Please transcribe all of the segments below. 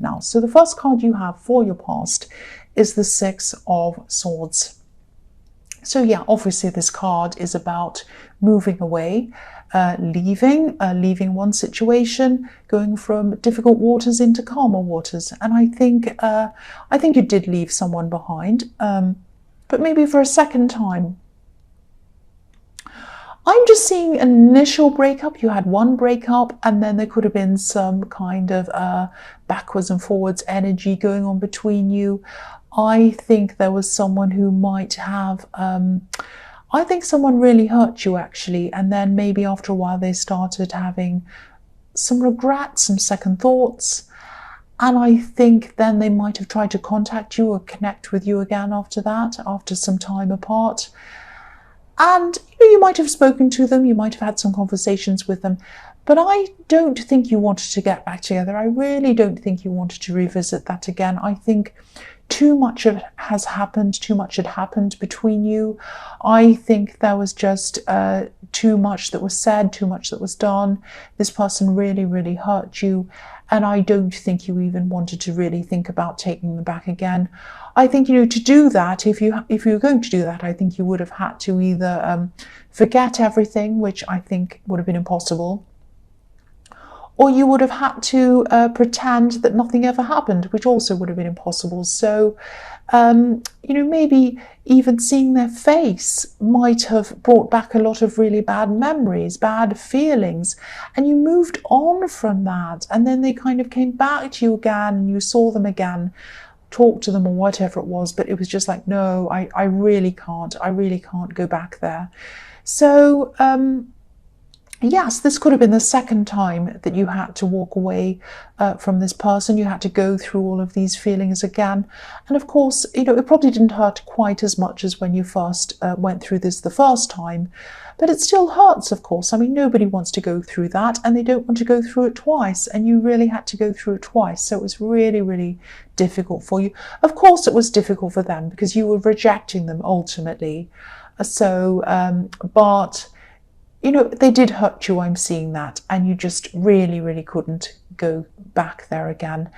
now. So the first card you have for your past is the Six of Swords. So yeah, obviously this card is about moving away, leaving one situation, going from difficult waters into calmer waters. And I think you did leave someone behind, but maybe for a second time. I'm just seeing an initial breakup. You had one breakup, and then there could have been some kind of backwards and forwards energy going on between you. I think there was someone who might have, I think someone really hurt you actually, and then maybe after a while they started having some regrets, some second thoughts, and I think then they might have tried to contact you or connect with you again after that, after some time apart. And you might have spoken to them, you might have had some conversations with them, but I don't think you wanted to get back together. I really don't think you wanted to revisit that again. I think too much has happened, too much had happened between you. I think there was just too much that was said, too much that was done. This person really, really hurt you, and I don't think you even wanted to really think about taking them back again. I think, to do that, if you were going to do that, I think you would have had to either forget everything, which I think would have been impossible, or you would have had to pretend that nothing ever happened, which also would have been impossible. So, maybe even seeing their face might have brought back a lot of really bad memories, bad feelings, and you moved on from that. And then they kind of came back to you again, and you saw them again, talked to them or whatever it was, but it was just like, no, I really can't go back there. So, yes, this could have been the second time that you had to walk away from this person. You had to go through all of these feelings again. And of course, it probably didn't hurt quite as much as when you first went through this the first time. But it still hurts, of course. I mean, nobody wants to go through that, and they don't want to go through it twice. And you really had to go through it twice. So it was really, really difficult for you. Of course, it was difficult for them because you were rejecting them ultimately. But they did hurt you, I'm seeing that, and you just really, really couldn't go back there again.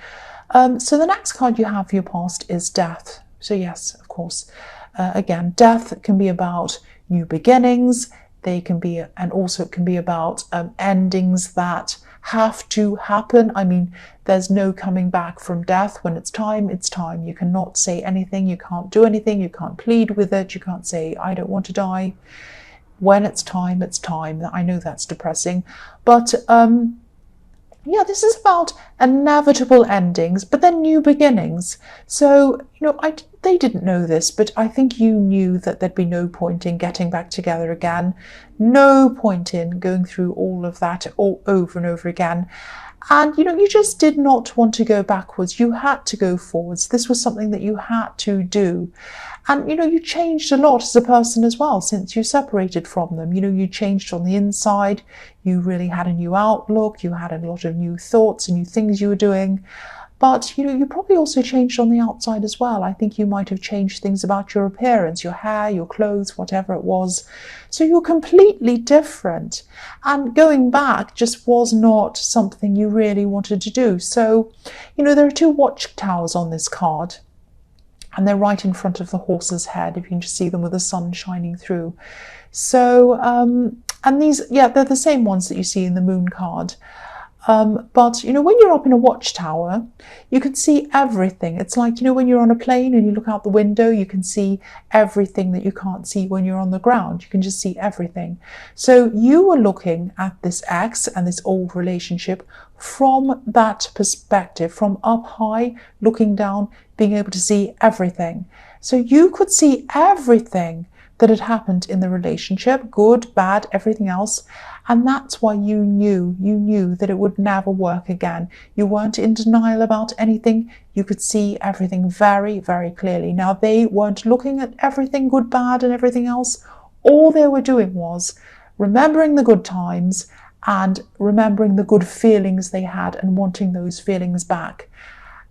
So the next card you have for your past is Death. So yes, of course, again, death can be about new beginnings. They can be, and also it can be about endings that have to happen. I mean, there's no coming back from death. When it's time, it's time. You cannot say anything. You can't do anything. You can't plead with it. You can't say, I don't want to die. When it's time, it's time. I know that's depressing, but yeah, this is about inevitable endings, but then new beginnings. So, they didn't know this, but I think you knew that there'd be no point in getting back together again, no point in going through all of that all over and over again. And, you just did not want to go backwards. You had to go forwards. This was something that you had to do. And, you changed a lot as a person as well since you separated from them. You changed on the inside. You really had a new outlook. You had a lot of new thoughts and new things you were doing. But, you probably also changed on the outside as well. I think you might have changed things about your appearance, your hair, your clothes, whatever it was. So you're completely different. And going back just was not something you really wanted to do. So, there are two watchtowers on this card, and they're right in front of the horse's head, if you can just see them with the sun shining through. So, and these, yeah, they're the same ones that you see in the moon card. But, when you're up in a watchtower, you can see everything. It's like, when you're on a plane and you look out the window, you can see everything that you can't see when you're on the ground. You can just see everything. So you were looking at this ex and this old relationship from that perspective, from up high, looking down, being able to see everything. So you could see everything that had happened in the relationship, good, bad, everything else. And that's why you knew that it would never work again. You weren't in denial about anything. You could see everything very, very clearly. Now, they weren't looking at everything good, bad, and everything else. All they were doing was remembering the good times and remembering the good feelings they had and wanting those feelings back.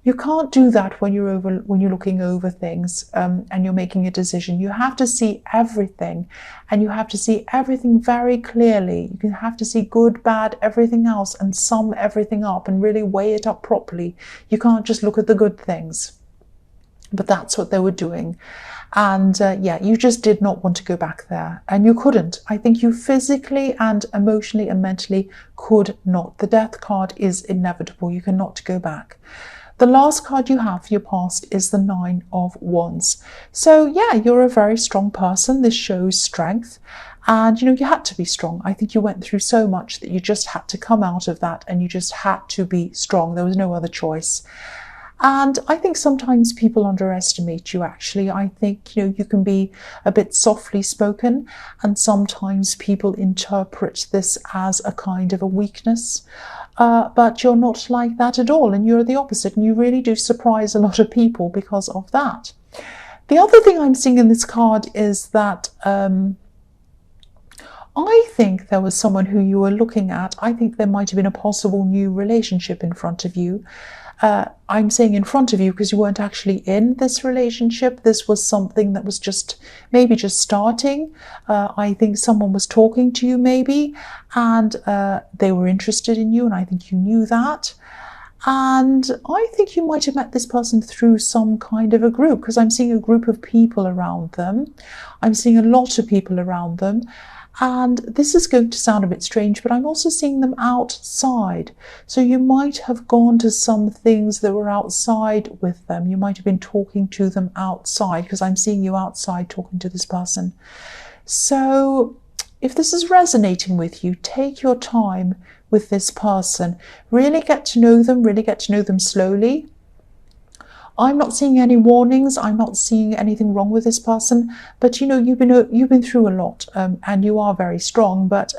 You can't do that when you're looking over things and you're making a decision. You have to see everything, and you have to see everything very clearly. You have to see good, bad, everything else, and sum everything up and really weigh it up properly. You can't just look at the good things. But that's what they were doing. And yeah, you just did not want to go back there, and you couldn't. I think you physically and emotionally and mentally could not. The death card is inevitable. You cannot go back. The last card you have for your past is the 9 of Wands. So yeah, you're a very strong person. This shows strength. And you had to be strong. I think you went through so much that you just had to come out of that, and you just had to be strong. There was no other choice. And I think sometimes people underestimate you, actually. I think, you can be a bit softly spoken, and sometimes people interpret this as a kind of a weakness. But you're not like that at all, and you're the opposite, and you really do surprise a lot of people because of that. The other thing I'm seeing in this card is that I think there was someone who you were looking at. I think there might have been a possible new relationship in front of you. I'm saying in front of you because you weren't actually in this relationship. This was something that was maybe just starting. I think someone was talking to you maybe, and they were interested in you, and I think you knew that. And I think you might have met this person through some kind of a group, because I'm seeing a group of people around them. I'm seeing a lot of people around them. And this is going to sound a bit strange, but I'm also seeing them outside. So you might have gone to some things that were outside with them. You might have been talking to them outside, because I'm seeing you outside talking to this person. So if this is resonating with you, take your time with this person. Really get to know them slowly. I'm not seeing any warnings. I'm not seeing anything wrong with this person. But you've been through a lot, and you are very strong. But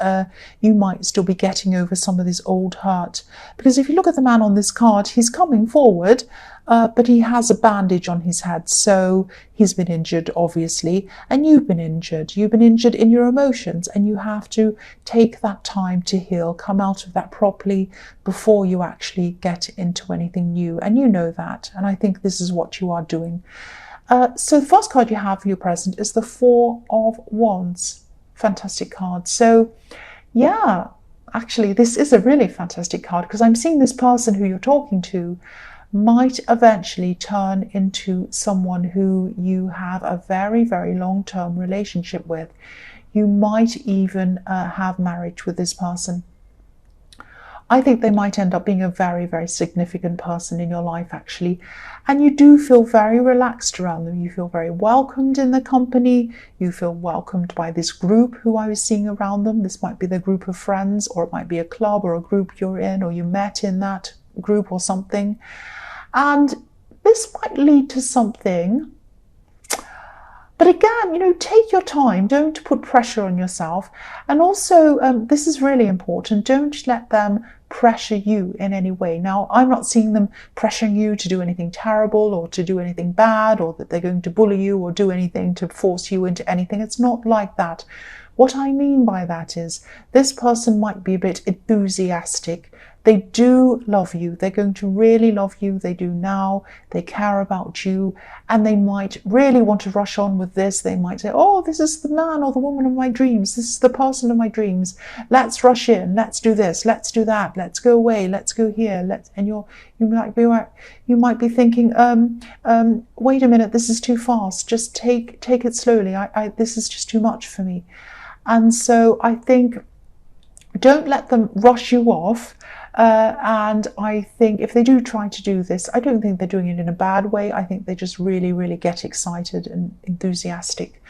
you might still be getting over some of this old hurt. Because if you look at the man on this card, he's coming forward, but he has a bandage on his head. So he's been injured, obviously, and you've been injured. You've been injured in your emotions, and you have to take that time to heal, come out of that properly before you actually get into anything new. And you know that, and I think this is what you are doing. So the first card you have for your present is the 4 of Wands. Fantastic card. So yeah, actually this is a really fantastic card, because I'm seeing this person who you're talking to might eventually turn into someone who you have a very, very long-term relationship with. You might even have marriage with this person. I think they might end up being a very, very significant person in your life, actually. And you do feel very relaxed around them. You feel very welcomed in the company. You feel welcomed by this group who I was seeing around them. This might be the group of friends, or it might be a club or a group you're in, or you met in that group or something. And this might lead to something. But again, take your time. Don't put pressure on yourself. And also, this is really important. Don't let them pressure you in any way. Now, I'm not seeing them pressuring you to do anything terrible or to do anything bad, or that they're going to bully you or do anything to force you into anything. It's not like that. What I mean by that is this person might be a bit enthusiastic. They do love you. They're going to really love you. They do now. They care about you, and they might really want to rush on with this. They might say, oh, this is the man or the woman of my dreams. This is the person of my dreams. Let's rush in. Let's do this. Let's do that. Let's go away. Let's go here. And you might be thinking, wait a minute, this is too fast. Just take it slowly. This is just too much for me. And so I think don't let them rush you off. And I think if they do try to do this, I don't think they're doing it in a bad way. I think they just really, really get excited and enthusiastic.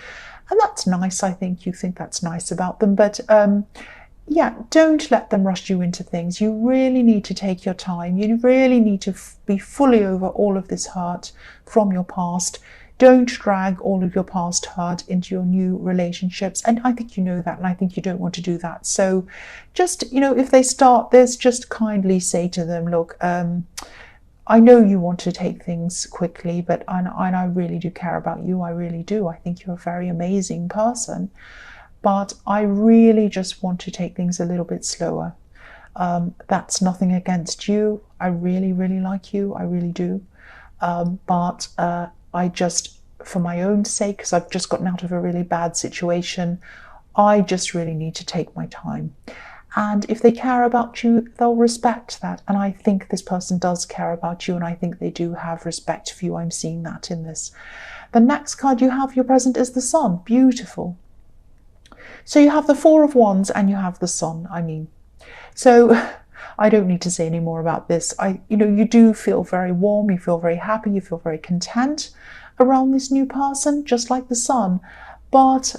And that's nice. I think you think that's nice about them. But yeah, don't let them rush you into things. You really need to take your time. You really need to be fully over all of this hurt from your past. Don't drag all of your past hurt into your new relationships. And I think you know that, and I think you don't want to do that. So just, if they start this, just kindly say to them, look, I know you want to take things quickly, but I really do care about you. I really do. I think you're a very amazing person. But I really just want to take things a little bit slower. That's nothing against you. I really, really like you. I really do. But I just, for my own sake, because I've just gotten out of a really bad situation, I just really need to take my time. And if they care about you, they'll respect that. And I think this person does care about you, and I think they do have respect for you. I'm seeing that in this. The next card you have, your present, is the Sun. Beautiful. So you have the Four of Wands and you have the Sun, I mean. So I don't need to say any more about this. You do feel very warm, you feel very happy, you feel very content around this new person, just like the Sun. But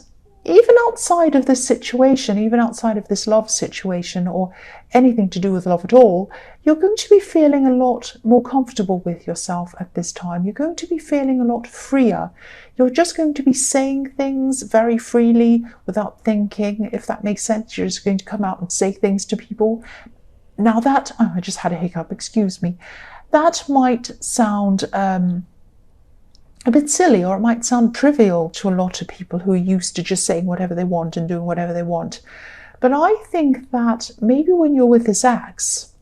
even outside of this situation, even outside of this love situation or anything to do with love at all, you're going to be feeling a lot more comfortable with yourself at this time. You're going to be feeling a lot freer. You're just going to be saying things very freely without thinking, if that makes sense. You're just going to come out and say things to people. Now that, I just had a hiccup, excuse me. That might sound a bit silly, or it might sound trivial to a lot of people who are used to just saying whatever they want and doing whatever they want. But I think that maybe when you're with this ex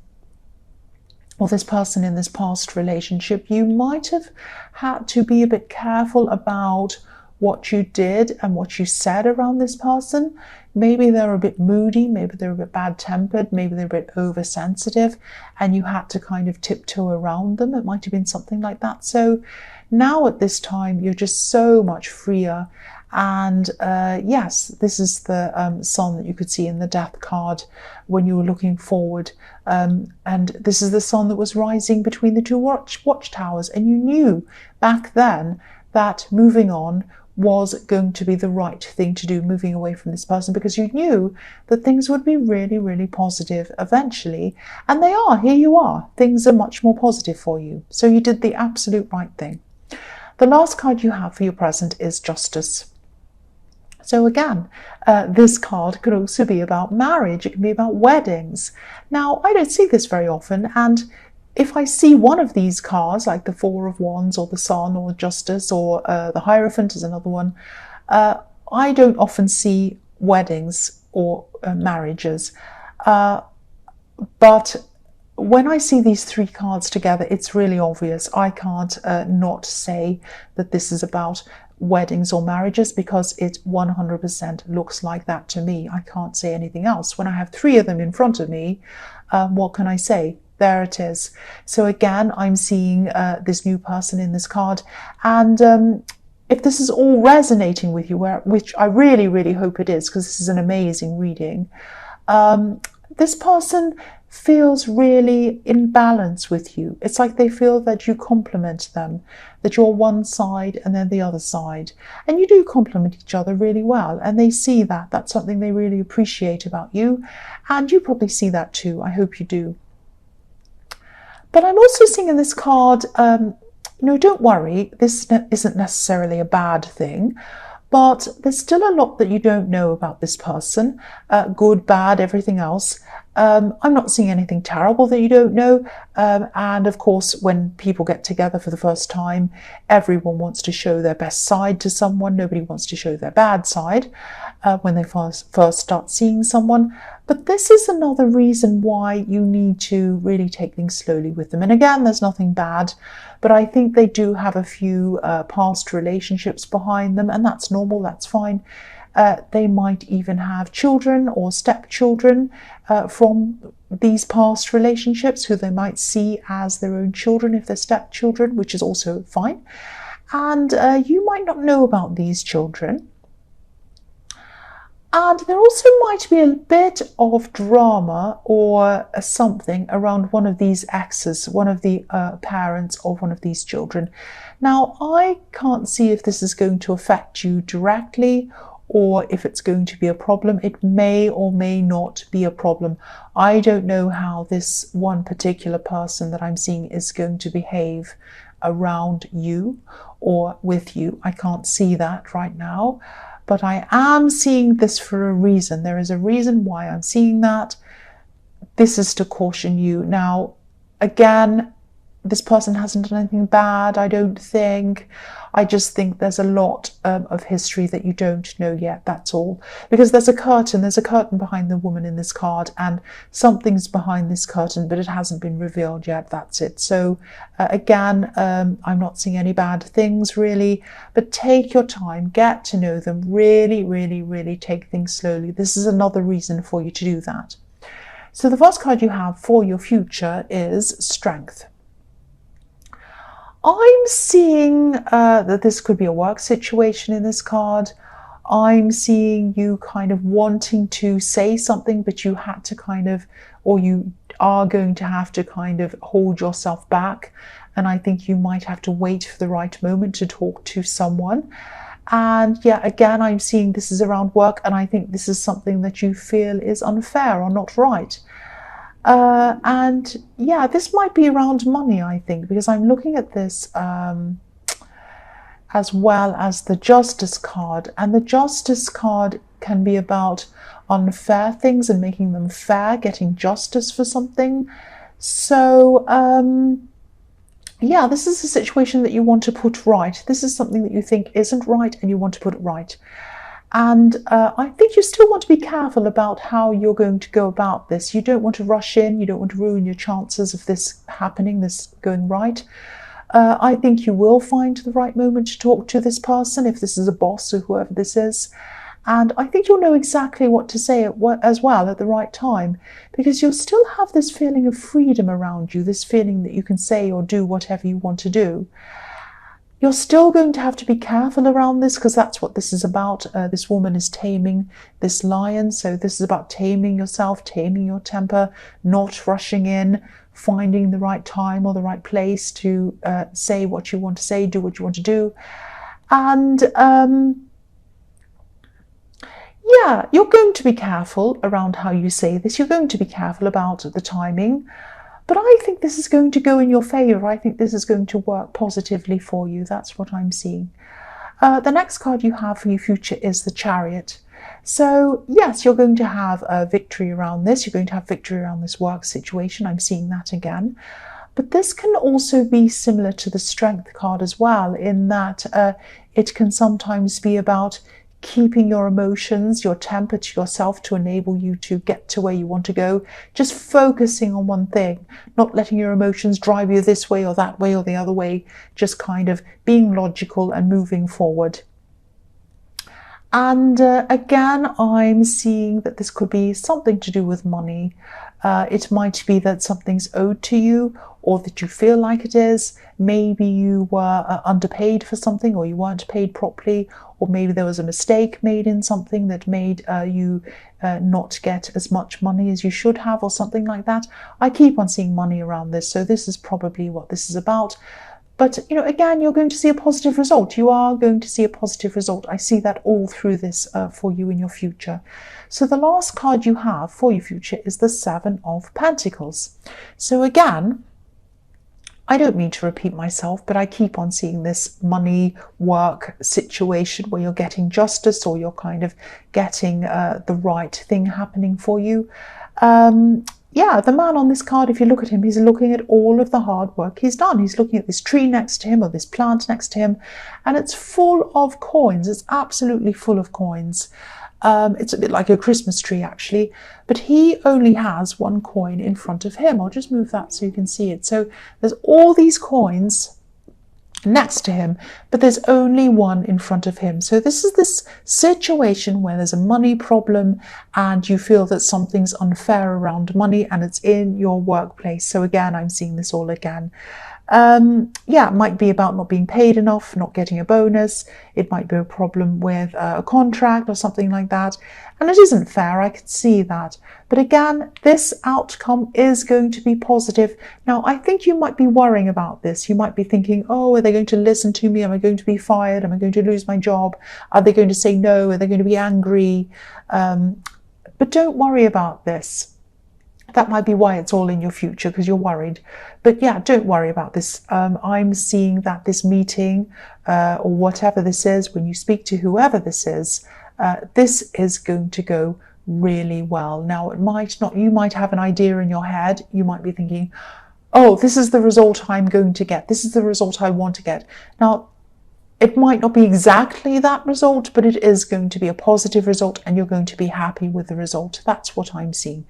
or this person in this past relationship, you might have had to be a bit careful about what you did and what you said around this person. Maybe they're a bit moody, maybe they're a bit bad-tempered, maybe they're a bit oversensitive, and you had to kind of tiptoe around them. It might have been something like that. So now at this time, you're just so much freer. And yes, this is the Sun that you could see in the Death card when you were looking forward. And this is the Sun that was rising between the two watchtowers. And you knew back then that moving on was going to be the right thing to do, moving away from this person, because you knew that things would be really, really positive eventually. And they are. Here you are. Things are much more positive for you. So you did the absolute right thing. The last card you have for your present is Justice. So again, this card could also be about marriage. It can be about weddings. Now, I don't see this very often, and if I see one of these cards, like the Four of Wands or the Sun or Justice or the Hierophant is another one, I don't often see weddings or marriages. But when I see these three cards together, it's really obvious. I can't not say that this is about weddings or marriages, because it 100% looks like that to me. I can't say anything else. When I have three of them in front of me, what can I say? There it is. So again, I'm seeing this new person in this card. And if this is all resonating with you, which I really, really hope it is, because this is an amazing reading, this person feels really in balance with you. It's like they feel that you complement them, that you're one side and then the other side. And you do complement each other really well. And they see that. That's something they really appreciate about you. And you probably see that too. I hope you do. But I'm also seeing in this card, don't worry, this isn't necessarily a bad thing, but there's still a lot that you don't know about this person, good, bad, everything else. I'm not seeing anything terrible that you don't know. And of course, when people get together for the first time, everyone wants to show their best side to someone. Nobody wants to show their bad side when they first start seeing someone. But this is another reason why you need to really take things slowly with them. And again, there's nothing bad, but I think they do have a few past relationships behind them, and that's normal, that's fine. They might even have children or stepchildren from these past relationships, who they might see as their own children if they're stepchildren, which is also fine. And you might not know about these children. And there also might be a bit of drama or something around one of these exes, one of the parents of one of these children. Now, I can't see if this is going to affect you directly or if it's going to be a problem. It may or may not be a problem. I don't know how this one particular person that I'm seeing is going to behave around you or with you. I can't see that right now. But I am seeing this for a reason. There is a reason why I'm seeing that. This is to caution you. Now, again, this person hasn't done anything bad, I don't think. I just think there's a lot of history that you don't know yet, that's all. Because there's a curtain behind the woman in this card, and something's behind this curtain, but it hasn't been revealed yet, that's it. So again, I'm not seeing any bad things really, but take your time, get to know them, really, really, really take things slowly. This is another reason for you to do that. So the first card you have for your future is Strength. I'm seeing that this could be a work situation in this card. I'm seeing you kind of wanting to say something, but you had to kind of, or you are going to have to kind of hold yourself back. And I think you might have to wait for the right moment to talk to someone. And yeah, again, I'm seeing this is around work, and I think this is something that you feel is unfair or not right. And yeah, this might be around money, I think, because I'm looking at this as well as the Justice card. And the Justice card can be about unfair things and making them fair, getting justice for something. So yeah, this is a situation that you want to put right. This is something that you think isn't right and you want to put it right. And I think you still want to be careful about how you're going to go about this. You don't want to rush in. You don't want to ruin your chances of this happening, this going right. I think you will find the right moment to talk to this person, if this is a boss or whoever this is. And I think you'll know exactly what to say as well at the right time, because you'll still have this feeling of freedom around you, this feeling that you can say or do whatever you want to do. You're still going to have to be careful around this, because that's what this is about. This woman is taming this lion. So this is about taming yourself, taming your temper, not rushing in, finding the right time or the right place to say what you want to say, do what you want to do. And yeah, you're going to be careful around how you say this. You're going to be careful about the timing. But I think this is going to go in your favour. I think this is going to work positively for you. That's what I'm seeing. The next card you have for your future is the Chariot. So yes, you're going to have a victory around this. You're going to have victory around this work situation. I'm seeing that again. But this can also be similar to the Strength card as well, in that it can sometimes be about keeping your emotions, your temper to yourself to enable you to get to where you want to go. Just focusing on one thing, not letting your emotions drive you this way or that way or the other way, just kind of being logical and moving forward. And again, I'm seeing that this could be something to do with money. It might be that something's owed to you, or that you feel like it is. Maybe you were underpaid for something, or you weren't paid properly, or maybe there was a mistake made in something that made you not get as much money as you should have, or something like that. I keep on seeing money around this, so this is probably what this is about. But, you know, again, you're going to see a positive result. You are going to see a positive result. I see that all through this for you in your future. So the last card you have for your future is the Seven of Pentacles. So again, I don't mean to repeat myself, but I keep on seeing this money work situation where you're getting justice, or you're kind of getting the right thing happening for you. Yeah, the man on this card, if you look at him, he's looking at all of the hard work he's done. He's looking at this tree next to him, or this plant next to him, and it's full of coins. It's absolutely full of coins. It's a bit like a Christmas tree, actually, but he only has one coin in front of him. I'll just move that so you can see it. So there's all these coins next to him, but there's only one in front of him. So this is this situation where there's a money problem and you feel that something's unfair around money, and it's in your workplace. So again, I'm seeing this all again. Yeah, it might be about not being paid enough, not getting a bonus. It might be a problem with a contract or something like that. And it isn't fair, I can see that. But again, this outcome is going to be positive. Now, I think you might be worrying about this. You might be thinking, oh, are they going to listen to me? Am I going to be fired? Am I going to lose my job? Are they going to say no? Are they going to be angry? But don't worry about this. That might be why it's all in your future, because you're worried. But yeah, don't worry about this. I'm seeing that this meeting or whatever this is, when you speak to whoever this is going to go really well. Now, it might not, you might have an idea in your head. You might be thinking, oh, this is the result I'm going to get. This is the result I want to get. Now, it might not be exactly that result, but it is going to be a positive result and you're going to be happy with the result. That's what I'm seeing.